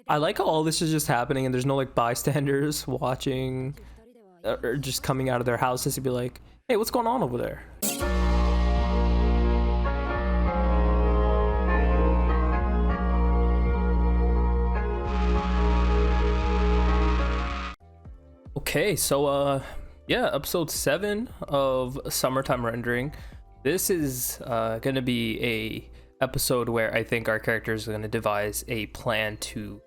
I like how all this is just happening and there's no like bystanders watching or just coming out of their houses to be like, hey, what's going on over there? Okay, so yeah, episode 7 of Summertime Rendering. This is gonna be a episode where I think our characters are gonna devise a plan to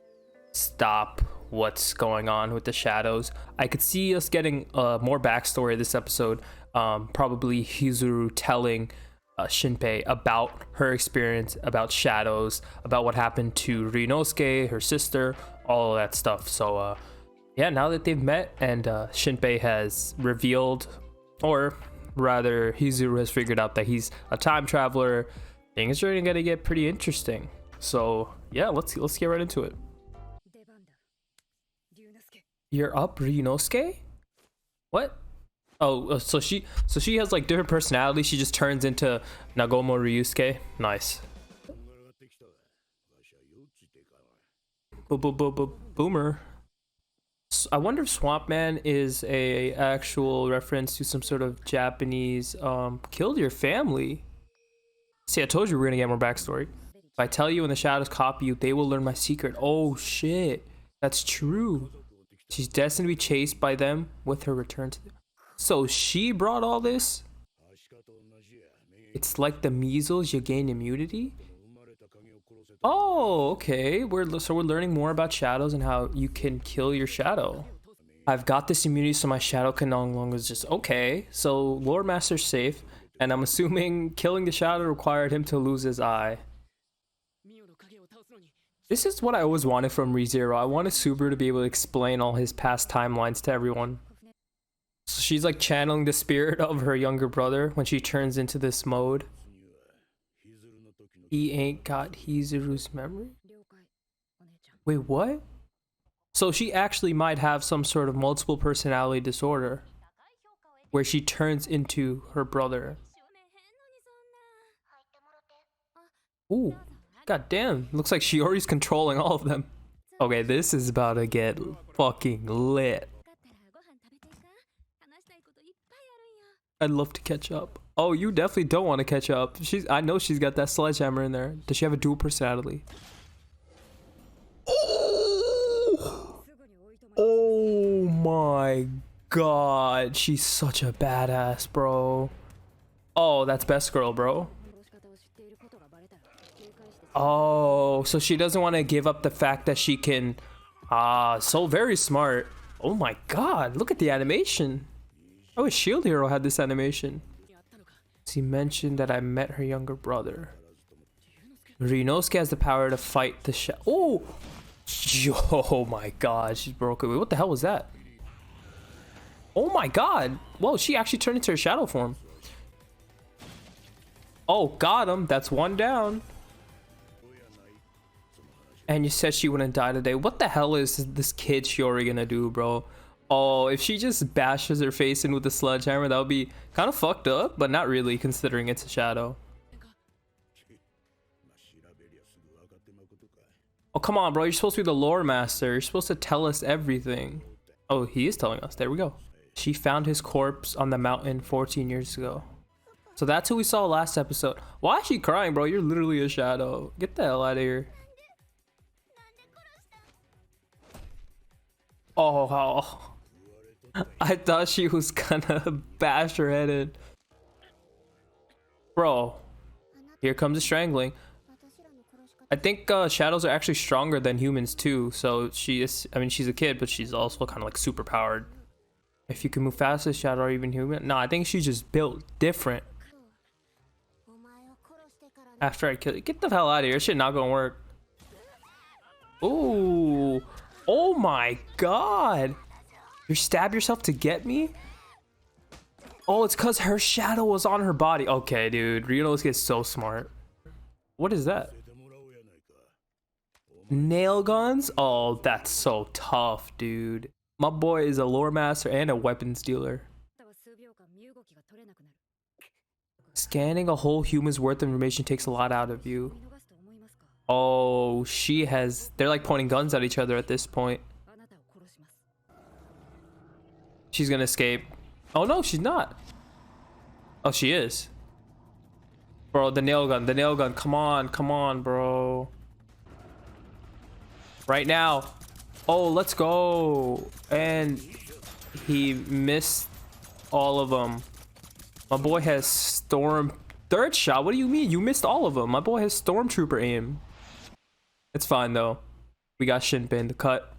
stop what's going on with the shadows. I could see us getting more backstory this episode, probably Hizuru telling Shinpei about her experience, about shadows, about what happened to Ryunosuke, her sister, all of that stuff. So yeah, now that they've met and Shinpei has revealed, or rather Hizuru has figured out that he's a time traveler, things are gonna get pretty interesting. So yeah, let's get right into it. You're up, Ryunosuke? What? Oh, so she has like different personalities. She just turns into Nagomo Ryusuke. Nice. Boomer. I wonder if Swamp Man is a actual reference to some sort of Japanese killed your family. See, I told you we're gonna get more backstory. If I tell you when the shadows copy you, they will learn my secret. Oh shit, that's true. She's destined to be chased by them with her return to them. So she brought all this? It's like the measles, you gain immunity? Oh, okay. We're learning more about shadows and how you can kill your shadow. I've got this immunity so my shadow can no longer just... Okay, so Lord Master's safe, and I'm assuming killing the shadow required him to lose his eye. This is what I always wanted from ReZero. I wanted Subaru to be able to explain all his past timelines to everyone. So she's like channeling the spirit of her younger brother when she turns into this mode. He ain't got Hizuru's memory? Wait, what? So she actually might have some sort of multiple personality disorder where she turns into her brother. Ooh, goddamn. Looks like Shiori's controlling all of them. Okay, this is about to get fucking lit. I'd love to catch up. Oh, you definitely don't want to catch up. I know she's got that sledgehammer in there. Does she have a dual personality? Oh my god. She's such a badass, bro. Oh, that's best girl, bro. Oh, so she doesn't want to give up the fact that she can... so very smart. Oh my god, look at the animation. I wish Shield Hero had this animation. She mentioned that I met her younger brother. Ryunosuke has the power to fight the shadow. Oh! Oh my god, she's broken. Wait, what the hell was that? Oh my god! Whoa, she actually turned into her shadow form. Oh, got him. That's one down. And you said she wouldn't die today. What the hell is this kid Shiori gonna do, bro? Oh, if she just bashes her face in with the sledgehammer, that would be kind of fucked up, but not really, considering it's a shadow. Oh, come on, bro. You're supposed to be the lore master. You're supposed to tell us everything. Oh, he is telling us. There we go. She found his corpse on the mountain 14 years ago. So that's who we saw last episode. Why is she crying, bro? You're literally a shadow. Get the hell out of here. Oh, wow. I thought she was gonna bash her head in. Bro, here comes the strangling. I think shadows are actually stronger than humans too. So she is, I mean, she's a kid, but she's also kind of like super powered. If you can move fast as shadow or even human. No, I think she's just built different. After I kill you, get the hell out of here. This shit not gonna work. Ooh. Oh my god. You stab yourself to get me? Oh, it's because her shadow was on her body. Okay, dude. Ryunosuke is so smart. What is that? Nail guns? Oh, that's so tough, dude. My boy is a lore master and a weapons dealer. Scanning a whole human's worth of information takes a lot out of you. Oh, she has. They're like pointing guns at each other at this point. She's gonna escape. Oh no, she's not. Oh, she is. Bro, the nail gun, the nail gun. Come on, bro. Right now. Oh, let's go. And he missed all of them. My boy has storm. Third shot? What do you mean? You missed all of them. My boy has stormtrooper aim. It's fine though. We got Shinpei in the cut.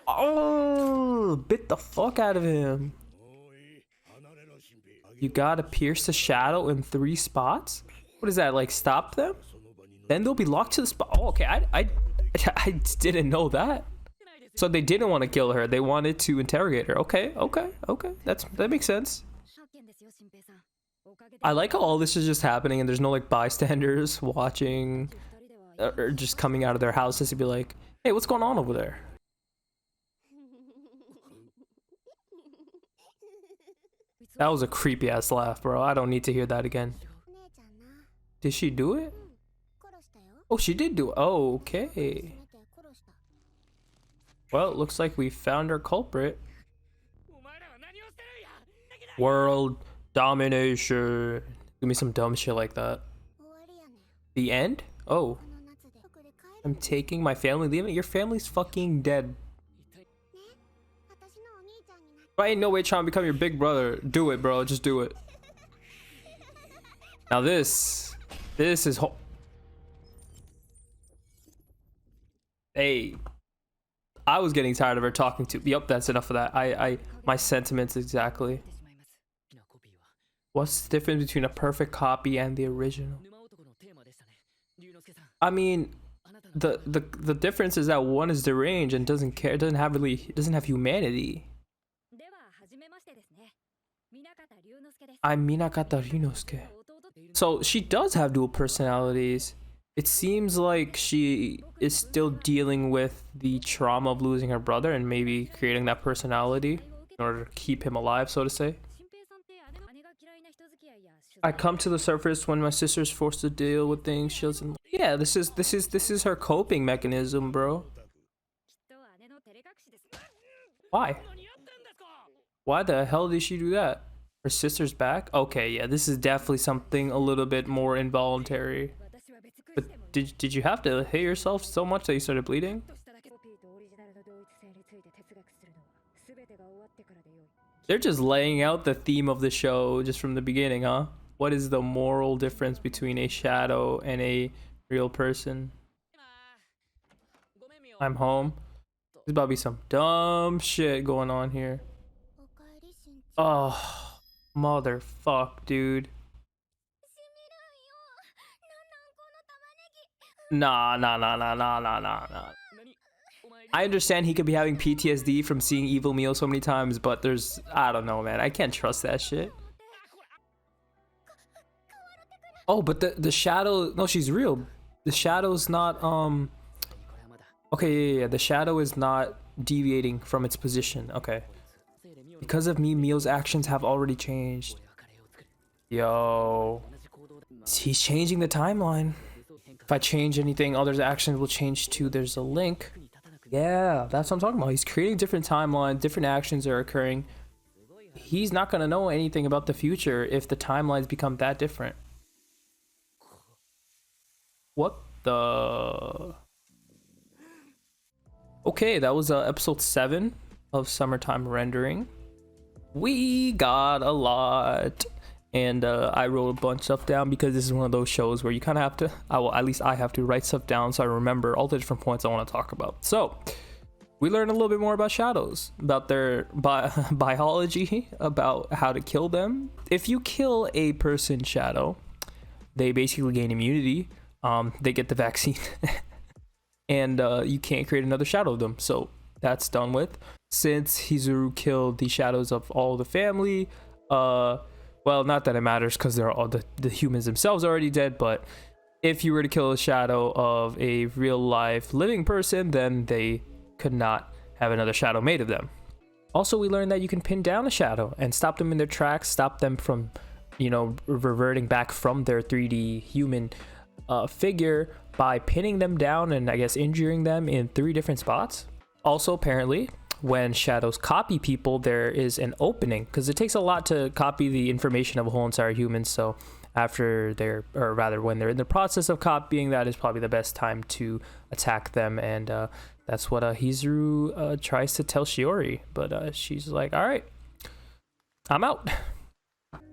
Oh, bit the fuck out of him. You gotta pierce the shadow in 3 spots? What is that, like stop them? Then they'll be locked to the spot. Oh, okay, I didn't know that. So they didn't want to kill her. They wanted to interrogate her. Okay. That makes sense. I like how all this is just happening and there's no like bystanders watching or just coming out of their houses to be like, hey, what's going on over there? That was a creepy ass laugh, bro. I don't need to hear that again. Did she do it? Oh, she did do it. Oh, okay. Well, it looks like we found our culprit. World domination. Give me some dumb shit like that. The end? Oh. I'm taking my family, leaving. Your family's fucking dead. I ain't no way trying to become your big brother. Do it, bro. Just do it. Now this is hey, I was getting tired of her talking to. Yep, that's enough of that. My sentiments exactly. What's the difference between a perfect copy and the original? I mean, the difference is that one is deranged and doesn't care, doesn't have humanity. I'm Minakata Ryunosuke. So she does have dual personalities. It seems like she is still dealing with the trauma of losing her brother and maybe creating that personality in order to keep him alive, so to say. I come to the surface when my sister's forced to deal with things she doesn't. Yeah, this is her coping mechanism, bro. Why? Why the hell did she do that? Her sister's back? Okay, yeah, this is definitely something a little bit more involuntary. But did you have to hit yourself so much that you started bleeding? They're just laying out the theme of the show just from the beginning, huh? What is the moral difference between a shadow and a real person? I'm home. There's about to be some dumb shit going on here. Oh, motherfuck, dude. Nah. I understand he could be having PTSD from seeing Evil Meal so many times, but I don't know, man. I can't trust that shit. Oh, but the shadow, no, she's real. The shadow's not, okay, yeah, the shadow is not deviating from its position. Okay. Because of me, Meal's actions have already changed. Yo. He's changing the timeline. If I change anything, others' actions will change too. There's a link. Yeah, that's what I'm talking about. He's creating different timelines, different actions are occurring. He's not going to know anything about the future if the timelines become that different. What the... Okay, that was episode 7 of Summertime Rendering. We got a lot. And I wrote a bunch of stuff down because this is one of those shows where you kind of have to, at least I have to write stuff down so I remember all the different points I want to talk about. So we learned a little bit more about shadows, about their biology, about how to kill them. If you kill a person shadow, they basically gain immunity. They get the vaccine and you can't create another shadow of them. So that's done with. Since Hizuru killed the shadows of all the family, well, not that it matters because they're all the humans themselves are already dead, but if you were to kill a shadow of a real life living person, then they could not have another shadow made of them. Also, we learned that you can pin down a shadow and stop them in their tracks, stop them from, reverting back from their 3D human figure by pinning them down and I guess injuring them in 3 different spots. Also, apparently, when shadows copy people, there is an opening, because it takes a lot to copy the information of a whole entire human. So when they're in the process of copying, that is probably the best time to attack them. And that's what Hizuru tries to tell Shiori, but she's like, all right, I'm out.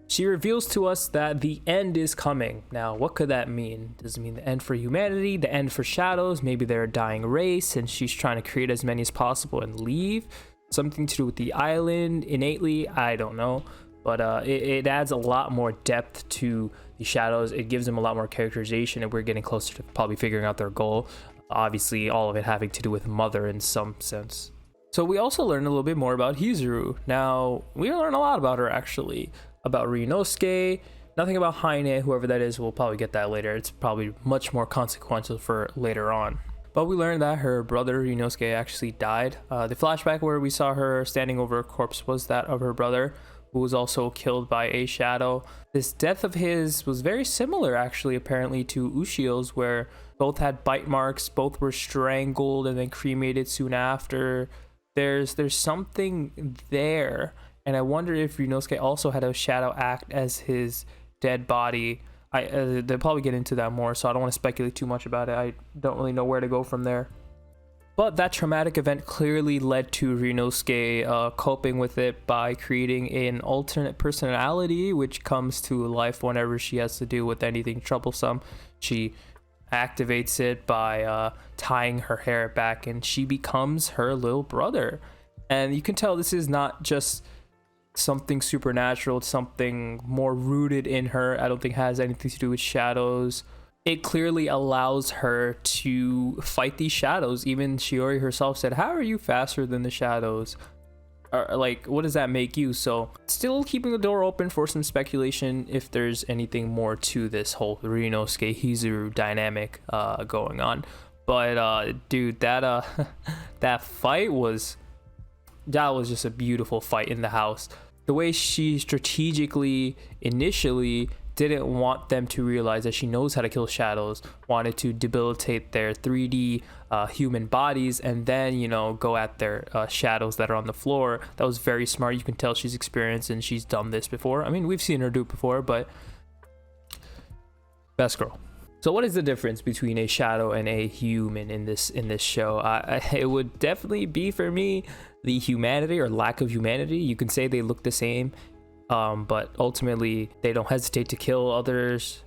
She reveals to us that the end is coming. Now, what could that mean? Does it mean the end for humanity, the end for shadows? Maybe they're a dying race and she's trying to create as many as possible and leave? Something to do with the island innately? I don't know. But it adds a lot more depth to the shadows. It gives them a lot more characterization, and we're getting closer to probably figuring out their goal. Obviously, all of it having to do with Mother in some sense. So we also learned a little bit more about Hizuru. Now, we learned a lot about her, actually. About Ryunosuke, nothing about Haine, whoever that is. We'll probably get that later. It's probably much more consequential for later on. But we learned that her brother Ryunosuke actually died. The flashback where we saw her standing over a corpse was that of her brother, who was also killed by a shadow. This death of his was very similar, actually, apparently, to Ushio's, where both had bite marks, both were strangled and then cremated soon after. There's something there. And I wonder if Ryunosuke also had a shadow act as his dead body. They'll probably get into that more, so I don't want to speculate too much about it. I don't really know where to go from there. But that traumatic event clearly led to Ryunosuke coping with it by creating an alternate personality, which comes to life whenever she has to deal with anything troublesome. She activates it by tying her hair back, and she becomes her little brother. And you can tell this is not just something supernatural, it's something more rooted in her. I don't think it has anything to do with shadows. It clearly allows her to fight these shadows. Even Shiori herself said, how are you faster than the shadows? Or, like, what does that make you? So still keeping the door open for some speculation if there's anything more to this whole Ryunosuke Hizuru dynamic going on. But dude, that that fight was just a beautiful fight in the house. The way she strategically initially didn't want them to realize that she knows how to kill shadows, wanted to debilitate their 3D human bodies, and then, go at their shadows that are on the floor. That was very smart. You can tell she's experienced and she's done this before. I mean, we've seen her do it before, but best girl. So what is the difference between a shadow and a human in this show? It would definitely be, for me, the humanity or lack of humanity. You can say they look the same, but ultimately they don't hesitate to kill others.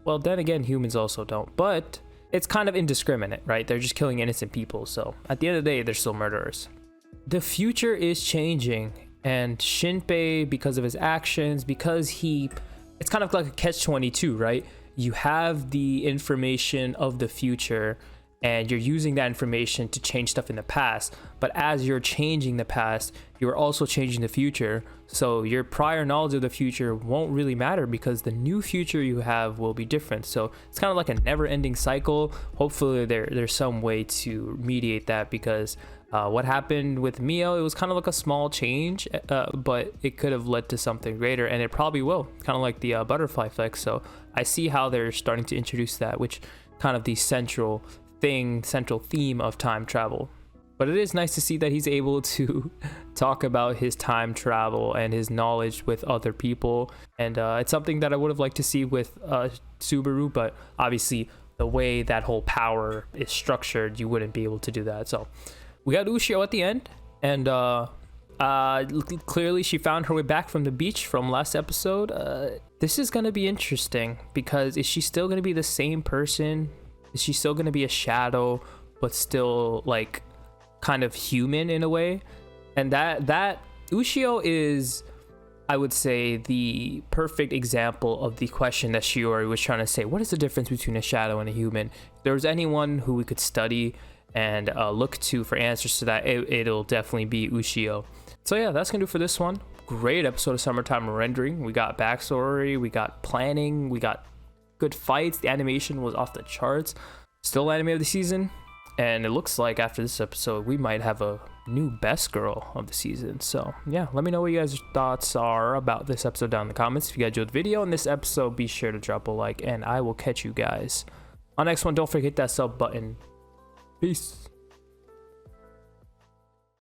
Well, then again, humans also don't, but it's kind of indiscriminate, right? They're just killing innocent people, so at the end of the day, they're still murderers. The future is changing, and Shinpei, because of his actions, it's kind of like a catch-22, right? You have the information of the future and you're using that information to change stuff in the past, but as you're changing the past, you're also changing the future. So your prior knowledge of the future won't really matter because the new future you have will be different. So it's kind of like a never-ending cycle. Hopefully there's some way to mediate that, because what happened with Mio, it was kind of like a small change, but it could have led to something greater, and it probably will, kind of like the butterfly effect. So I see how they're starting to introduce that, which kind of the central theme of time travel. But it is nice to see that he's able to talk about his time travel and his knowledge with other people, and it's something that I would have liked to see with Subaru, but obviously the way that whole power is structured, you wouldn't be able to do that. So we got Ushio at the end, and clearly she found her way back from the beach from last episode. This is going to be interesting, because is she still going to be the same person? Is she still going to be a shadow, but still like kind of human in a way? And that Ushio is, I would say, the perfect example of the question that Shiori was trying to say. What is the difference between a shadow and a human? If there was anyone who we could study and look to for answers to that, it'll definitely be Ushio. So yeah, that's gonna do for this one. Great episode of Summertime Rendering. We got backstory, we got planning, we got good fights. The animation was off the charts. Still anime of the season, And it looks like after this episode, we might have a new best girl of the season. So yeah, let me know what you guys' thoughts are about this episode down in the comments. If you guys enjoyed the video on this episode, be sure to drop a like, and I will catch you guys on the next one. Don't forget that sub button. Peace.